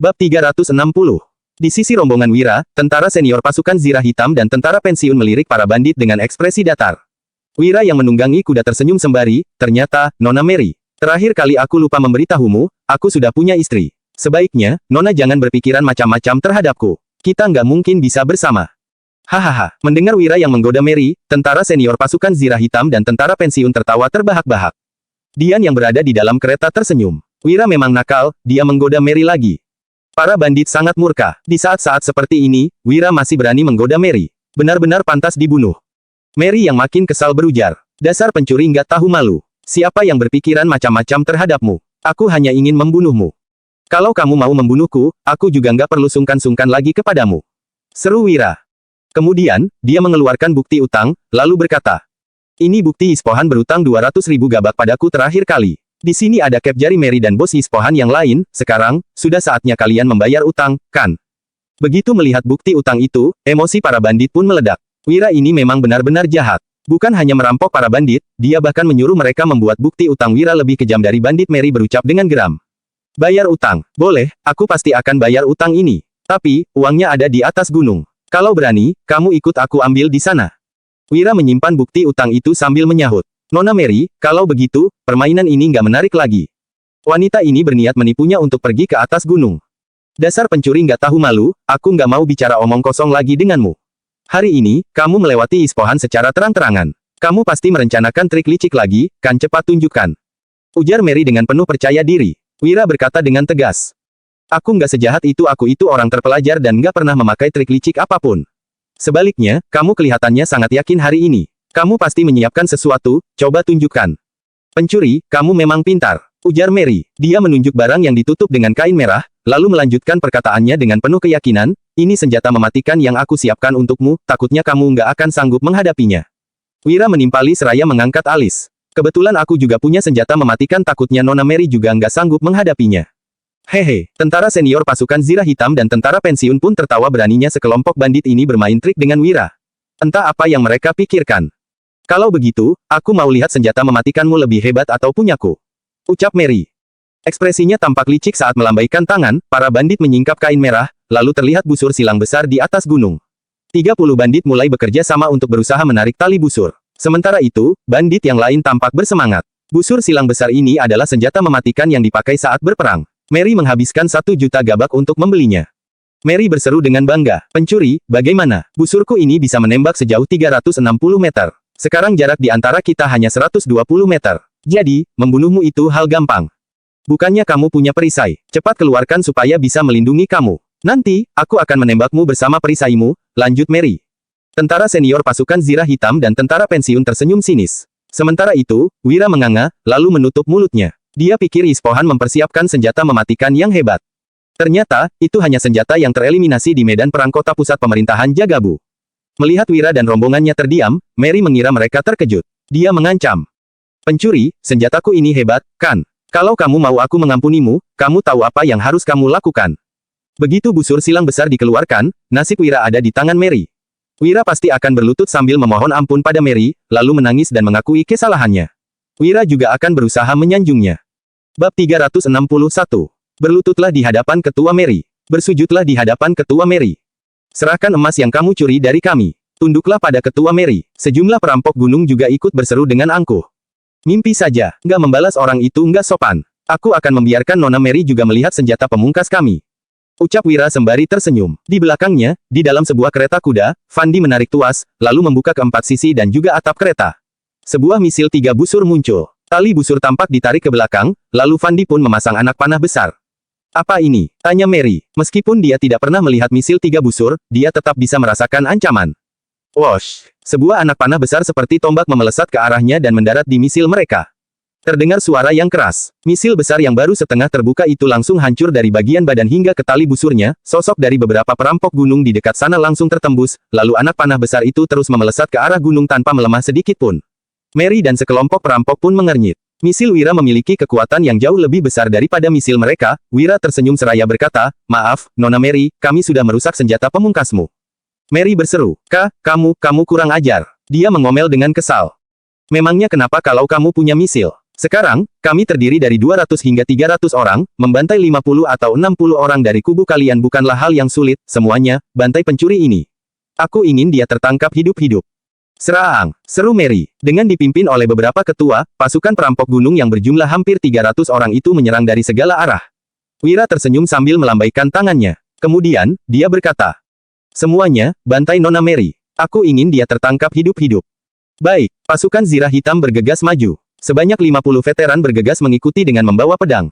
Bab 360. Di sisi rombongan Wira, tentara senior pasukan Zirah Hitam dan tentara pensiun melirik para bandit dengan ekspresi datar. Wira yang menunggangi kuda tersenyum sembari, ternyata, Nona Mary. Terakhir kali aku lupa memberitahumu, aku sudah punya istri. Sebaiknya, Nona jangan berpikiran macam-macam terhadapku. Kita nggak mungkin bisa bersama. Hahaha, mendengar Wira yang menggoda Mary, tentara senior pasukan Zirah Hitam dan tentara pensiun tertawa terbahak-bahak. Dian yang berada di dalam kereta tersenyum. Wira memang nakal, dia menggoda Mary lagi. Para bandit sangat murka. Di saat-saat seperti ini, Wira masih berani menggoda Mary. Benar-benar pantas dibunuh. Mary yang makin kesal berujar. Dasar pencuri nggak tahu malu. Siapa yang berpikiran macam-macam terhadapmu? Aku hanya ingin membunuhmu. Kalau kamu mau membunuhku, aku juga nggak perlu sungkan-sungkan lagi kepadamu. Seru Wira. Kemudian, dia mengeluarkan bukti utang, lalu berkata. Ini bukti Ispohan berutang 200.000 gabak padaku terakhir kali. Di sini ada cap jari Mary dan bos Ispohan yang lain, sekarang, sudah saatnya kalian membayar utang, kan? Begitu melihat bukti utang itu, emosi para bandit pun meledak. Wira ini memang benar-benar jahat. Bukan hanya merampok para bandit, dia bahkan menyuruh mereka membuat bukti utang Wira lebih kejam dari bandit. Mary berucap dengan geram. Bayar utang. Boleh, aku pasti akan bayar utang ini. Tapi, uangnya ada di atas gunung. Kalau berani, kamu ikut aku ambil di sana. Wira menyimpan bukti utang itu sambil menyahut. Nona Mary, kalau begitu, permainan ini nggak menarik lagi. Wanita ini berniat menipunya untuk pergi ke atas gunung. Dasar pencuri nggak tahu malu, aku nggak mau bicara omong kosong lagi denganmu. Hari ini, kamu melewati Ispohan secara terang-terangan. Kamu pasti merencanakan trik licik lagi, kan cepat tunjukkan. Ujar Mary dengan penuh percaya diri. Wira berkata dengan tegas. Aku nggak sejahat itu, aku itu orang terpelajar dan nggak pernah memakai trik licik apapun. Sebaliknya, kamu kelihatannya sangat yakin hari ini. Kamu pasti menyiapkan sesuatu, coba tunjukkan. Pencuri, kamu memang pintar. Ujar Mary. Dia menunjuk barang yang ditutup dengan kain merah, lalu melanjutkan perkataannya dengan penuh keyakinan, ini senjata mematikan yang aku siapkan untukmu, takutnya kamu nggak akan sanggup menghadapinya. Wira menimpali seraya mengangkat alis. Kebetulan aku juga punya senjata mematikan, takutnya Nona Mary juga nggak sanggup menghadapinya. Hehe, tentara senior pasukan Zirah Hitam dan tentara pensiun pun tertawa beraninya sekelompok bandit ini bermain trik dengan Wira. Entah apa yang mereka pikirkan. Kalau begitu, aku mau lihat senjata mematikanmu lebih hebat atau punyaku. Ucap Mary. Ekspresinya tampak licik saat melambaikan tangan, para bandit menyingkap kain merah, lalu terlihat busur silang besar di atas gunung. 30 bandit mulai bekerja sama untuk berusaha menarik tali busur. Sementara itu, bandit yang lain tampak bersemangat. Busur silang besar ini adalah senjata mematikan yang dipakai saat berperang. Mary menghabiskan 1 juta gabak untuk membelinya. Mary berseru dengan bangga, pencuri, bagaimana? Busurku ini bisa menembak sejauh 360 meter. Sekarang jarak di antara kita hanya 120 meter. Jadi, membunuhmu itu hal gampang. Bukannya kamu punya perisai, cepat keluarkan supaya bisa melindungi kamu. Nanti, aku akan menembakmu bersama perisaimu, lanjut Mary. Tentara senior pasukan Zirah Hitam dan tentara pensiun tersenyum sinis. Sementara itu, Wira menganga, lalu menutup mulutnya. Dia pikir Ispohan mempersiapkan senjata mematikan yang hebat. Ternyata, itu hanya senjata yang tereliminasi di medan perang kota pusat pemerintahan Jagabu. Melihat Wira dan rombongannya terdiam, Mary mengira mereka terkejut. Dia mengancam. Pencuri, senjataku ini hebat, kan? Kalau kamu mau aku mengampunimu, kamu tahu apa yang harus kamu lakukan. Begitu busur silang besar dikeluarkan, nasib Wira ada di tangan Mary. Wira pasti akan berlutut sambil memohon ampun pada Mary, lalu menangis dan mengakui kesalahannya. Wira juga akan berusaha menyanjungnya. Bab 361. Berlututlah di hadapan Ketua Mary. Bersujudlah di hadapan Ketua Mary. Serahkan emas yang kamu curi dari kami. Tunduklah pada Ketua Mary. Sejumlah perampok gunung juga ikut berseru dengan angkuh. Mimpi saja, nggak membalas orang itu nggak sopan. Aku akan membiarkan Nona Mary juga melihat senjata pemungkas kami. Ucap Wira sembari tersenyum. Di belakangnya, di dalam sebuah kereta kuda, Fandi menarik tuas, lalu membuka keempat sisi dan juga atap kereta. Sebuah misil 3 busur muncul. Tali busur tampak ditarik ke belakang, lalu Fandi pun memasang anak panah besar. Apa ini? Tanya Mary. Meskipun dia tidak pernah melihat misil 3 busur, dia tetap bisa merasakan ancaman. Wosh! Sebuah anak panah besar seperti tombak memelesat ke arahnya dan mendarat di misil mereka. Terdengar suara yang keras. Misil besar yang baru setengah terbuka itu langsung hancur dari bagian badan hingga ke tali busurnya, sosok dari beberapa perampok gunung di dekat sana langsung tertembus, lalu anak panah besar itu terus memelesat ke arah gunung tanpa melemah sedikit pun. Mary dan sekelompok perampok pun mengernyit. Misil Wira memiliki kekuatan yang jauh lebih besar daripada misil mereka. Wira tersenyum seraya berkata, maaf, Nona Mary, kami sudah merusak senjata pemungkasmu. Mary berseru, kamu kurang ajar. Dia mengomel dengan kesal. Memangnya kenapa kalau kamu punya misil? Sekarang, kami terdiri dari 200 hingga 300 orang, membantai 50 atau 60 orang dari kubu kalian bukanlah hal yang sulit, semuanya, bantai pencuri ini. Aku ingin dia tertangkap hidup-hidup. Serang, seru Mary. Dengan dipimpin oleh beberapa ketua, pasukan perampok gunung yang berjumlah hampir 300 orang itu menyerang dari segala arah. Wira tersenyum sambil melambaikan tangannya. Kemudian, dia berkata, "Semuanya, bantai Nona Mary. Aku ingin dia tertangkap hidup-hidup." Baik, pasukan Zirah Hitam bergegas maju. Sebanyak 50 veteran bergegas mengikuti dengan membawa pedang.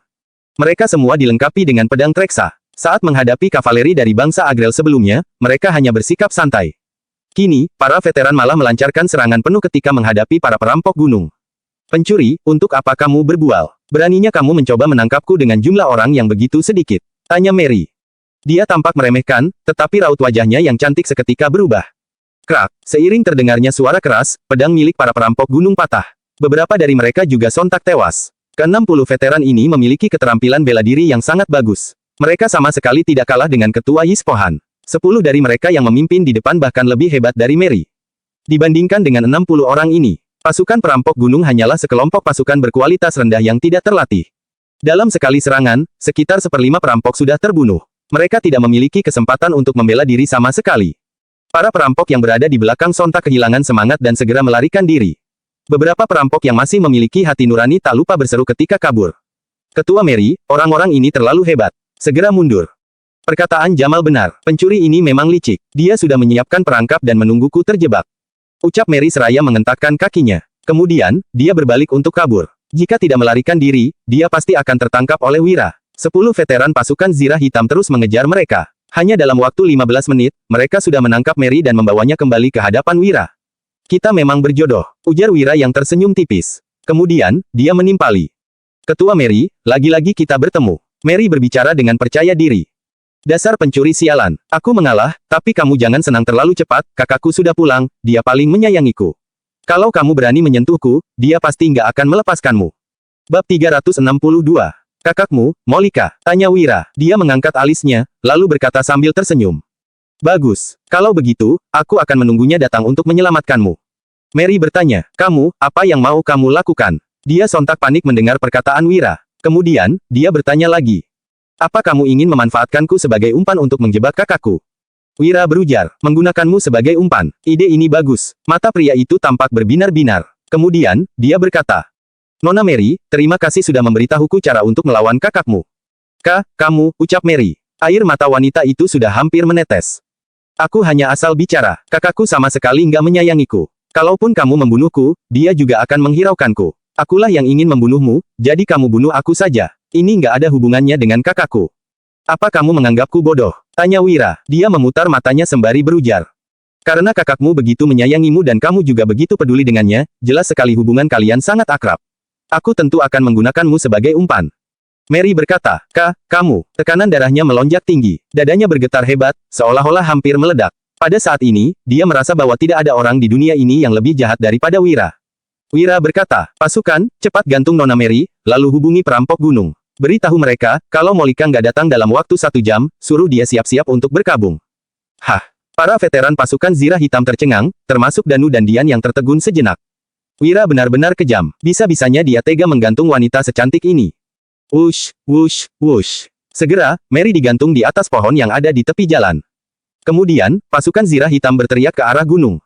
Mereka semua dilengkapi dengan pedang treksa. Saat menghadapi kavaleri dari bangsa Agrel sebelumnya, mereka hanya bersikap santai. Kini, para veteran malah melancarkan serangan penuh ketika menghadapi para perampok gunung. "Pencuri, untuk apa kamu berbual? Beraninya kamu mencoba menangkapku dengan jumlah orang yang begitu sedikit?" tanya Mary. Dia tampak meremehkan, tetapi raut wajahnya yang cantik seketika berubah. Krak, seiring terdengarnya suara keras, pedang milik para perampok gunung patah. Beberapa dari mereka juga sontak tewas. Ke-60 veteran ini memiliki keterampilan bela diri yang sangat bagus. Mereka sama sekali tidak kalah dengan ketua Yispohan. 10 dari mereka yang memimpin di depan bahkan lebih hebat dari Mary. Dibandingkan dengan 60 orang ini, pasukan perampok gunung hanyalah sekelompok pasukan berkualitas rendah yang tidak terlatih. Dalam sekali serangan, sekitar 1/5 perampok sudah terbunuh. Mereka tidak memiliki kesempatan untuk membela diri sama sekali. Para perampok yang berada di belakang sontak kehilangan semangat dan segera melarikan diri. Beberapa perampok yang masih memiliki hati nurani tak lupa berseru ketika kabur. "Ketua Mary, orang-orang ini terlalu hebat. Segera mundur." Perkataan Jamal benar. Pencuri ini memang licik. Dia sudah menyiapkan perangkap dan menungguku terjebak. Ucap Mary seraya mengentakkan kakinya. Kemudian, dia berbalik untuk kabur. Jika tidak melarikan diri, dia pasti akan tertangkap oleh Wira. 10 veteran pasukan Zirah Hitam terus mengejar mereka. Hanya dalam waktu 15 menit, mereka sudah menangkap Mary dan membawanya kembali ke hadapan Wira. "Kita memang berjodoh," ujar Wira yang tersenyum tipis. Kemudian, dia menimpali. "Ketua Mary, lagi-lagi kita bertemu." Mary berbicara dengan percaya diri. "Dasar pencuri sialan. Aku mengalah, tapi kamu jangan senang terlalu cepat, kakakku sudah pulang, dia paling menyayangiku. Kalau kamu berani menyentuhku, dia pasti nggak akan melepaskanmu." Bab 362. "Kakakmu, Molika?" tanya Wira. Dia mengangkat alisnya, lalu berkata sambil tersenyum. "Bagus. Kalau begitu, aku akan menunggunya datang untuk menyelamatkanmu." Mary bertanya, "Kamu, apa yang mau kamu lakukan?" Dia sontak panik mendengar perkataan Wira. Kemudian, dia bertanya lagi. "Apa kamu ingin memanfaatkanku sebagai umpan untuk menjebak kakakku?" Wira berujar, "Menggunakanmu sebagai umpan. Ide ini bagus." Mata pria itu tampak berbinar-binar. Kemudian, dia berkata, "Nona Mary, terima kasih sudah memberitahuku cara untuk melawan kakakmu." Kamu," ucap Mary. Air mata wanita itu sudah hampir menetes. "Aku hanya asal bicara, kakakku sama sekali nggak menyayangiku. Kalaupun kamu membunuhku, dia juga akan menghiraukanku. Akulah yang ingin membunuhmu, jadi kamu bunuh aku saja. Ini nggak ada hubungannya dengan kakakku." "Apa kamu menganggapku bodoh?" tanya Wira. Dia memutar matanya sembari berujar. "Karena kakakmu begitu menyayangimu dan kamu juga begitu peduli dengannya, jelas sekali hubungan kalian sangat akrab. Aku tentu akan menggunakanmu sebagai umpan." Mary berkata, Kamu." Tekanan darahnya melonjak tinggi. Dadanya bergetar hebat, seolah-olah hampir meledak. Pada saat ini, dia merasa bahwa tidak ada orang di dunia ini yang lebih jahat daripada Wira. Wira berkata, "Pasukan, cepat gantung Nona Mary, lalu hubungi perampok gunung. Beritahu mereka, kalau Molika nggak datang dalam waktu 1 jam, suruh dia siap-siap untuk berkabung." Hah! Para veteran pasukan Zirah Hitam tercengang, termasuk Danu dan Dian yang tertegun sejenak. Wira benar-benar kejam. Bisa-bisanya dia tega menggantung wanita secantik ini. Wush, wush, wush. Segera, Mary digantung di atas pohon yang ada di tepi jalan. Kemudian, pasukan Zirah Hitam berteriak ke arah gunung.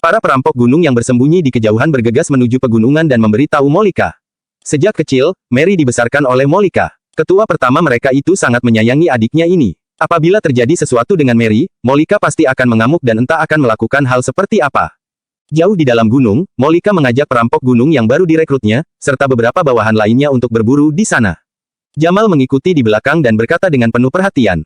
Para perampok gunung yang bersembunyi di kejauhan bergegas menuju pegunungan dan memberitahu Molika. Sejak kecil, Mary dibesarkan oleh Molika. Ketua pertama mereka itu sangat menyayangi adiknya ini. Apabila terjadi sesuatu dengan Mary, Molika pasti akan mengamuk dan entah akan melakukan hal seperti apa. Jauh di dalam gunung, Molika mengajak perampok gunung yang baru direkrutnya, serta beberapa bawahan lainnya untuk berburu di sana. Jamal mengikuti di belakang dan berkata dengan penuh perhatian.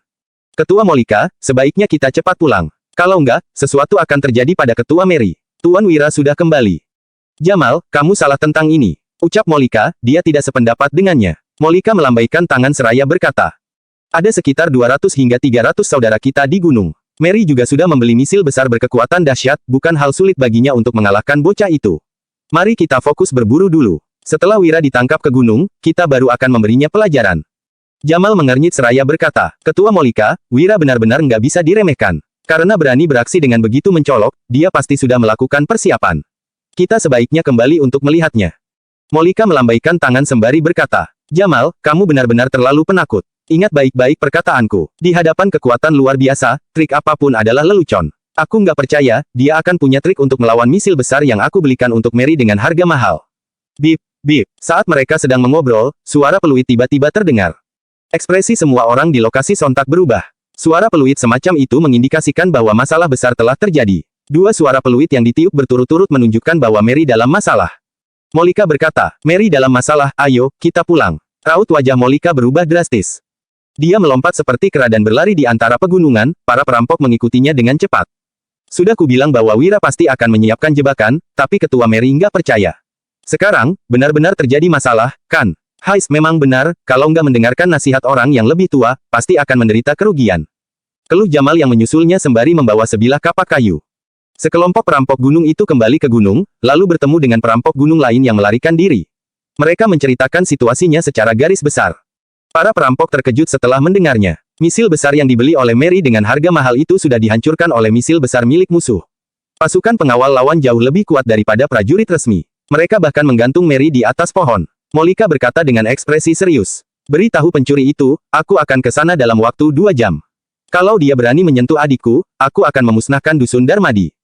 "Ketua Molika, sebaiknya kita cepat pulang. Kalau enggak, sesuatu akan terjadi pada Ketua Mary. Tuan Wira sudah kembali." "Jamal, kamu salah tentang ini," ucap Molika, dia tidak sependapat dengannya. Molika melambaikan tangan seraya berkata, "Ada sekitar 200 hingga 300 saudara kita di gunung. Mary juga sudah membeli misil besar berkekuatan dahsyat, bukan hal sulit baginya untuk mengalahkan bocah itu. Mari kita fokus berburu dulu. Setelah Wira ditangkap ke gunung, kita baru akan memberinya pelajaran." Jamal mengernyit seraya berkata, "Ketua Molika, Wira benar-benar nggak bisa diremehkan. Karena berani beraksi dengan begitu mencolok, dia pasti sudah melakukan persiapan. Kita sebaiknya kembali untuk melihatnya." Molika melambaikan tangan sembari berkata, Jamal, kamu benar-benar terlalu penakut. Ingat baik-baik perkataanku. Di hadapan kekuatan luar biasa, trik apapun adalah lelucon. Aku nggak percaya, dia akan punya trik untuk melawan misil besar yang aku belikan untuk Mary dengan harga mahal. Bip, bip. Saat mereka sedang mengobrol, suara peluit tiba-tiba terdengar. Ekspresi semua orang di lokasi sontak berubah. Suara peluit semacam itu mengindikasikan bahwa masalah besar telah terjadi. Dua suara peluit yang ditiup berturut-turut menunjukkan bahwa Mary dalam masalah. Molika berkata, Mary dalam masalah, ayo, kita pulang. Raut wajah Molika berubah drastis. Dia melompat seperti kera dan berlari di antara pegunungan, para perampok mengikutinya dengan cepat. Sudah kubilang bahwa Wira pasti akan menyiapkan jebakan, tapi ketua Mary nggak percaya. Sekarang, benar-benar terjadi masalah, kan? Hais memang benar, kalau nggak mendengarkan nasihat orang yang lebih tua, pasti akan menderita kerugian. Keluh Jamal yang menyusulnya sembari membawa sebilah kapak kayu. Sekelompok perampok gunung itu kembali ke gunung, lalu bertemu dengan perampok gunung lain yang melarikan diri. Mereka menceritakan situasinya secara garis besar. Para perampok terkejut setelah mendengarnya. Misil besar yang dibeli oleh Mary dengan harga mahal itu sudah dihancurkan oleh misil besar milik musuh. Pasukan pengawal lawan jauh lebih kuat daripada prajurit resmi. Mereka bahkan menggantung Mary di atas pohon. Molika berkata dengan ekspresi serius. Beritahu pencuri itu, aku akan ke sana dalam waktu 2 jam. Kalau dia berani menyentuh adikku, aku akan memusnahkan dusun Darmadi.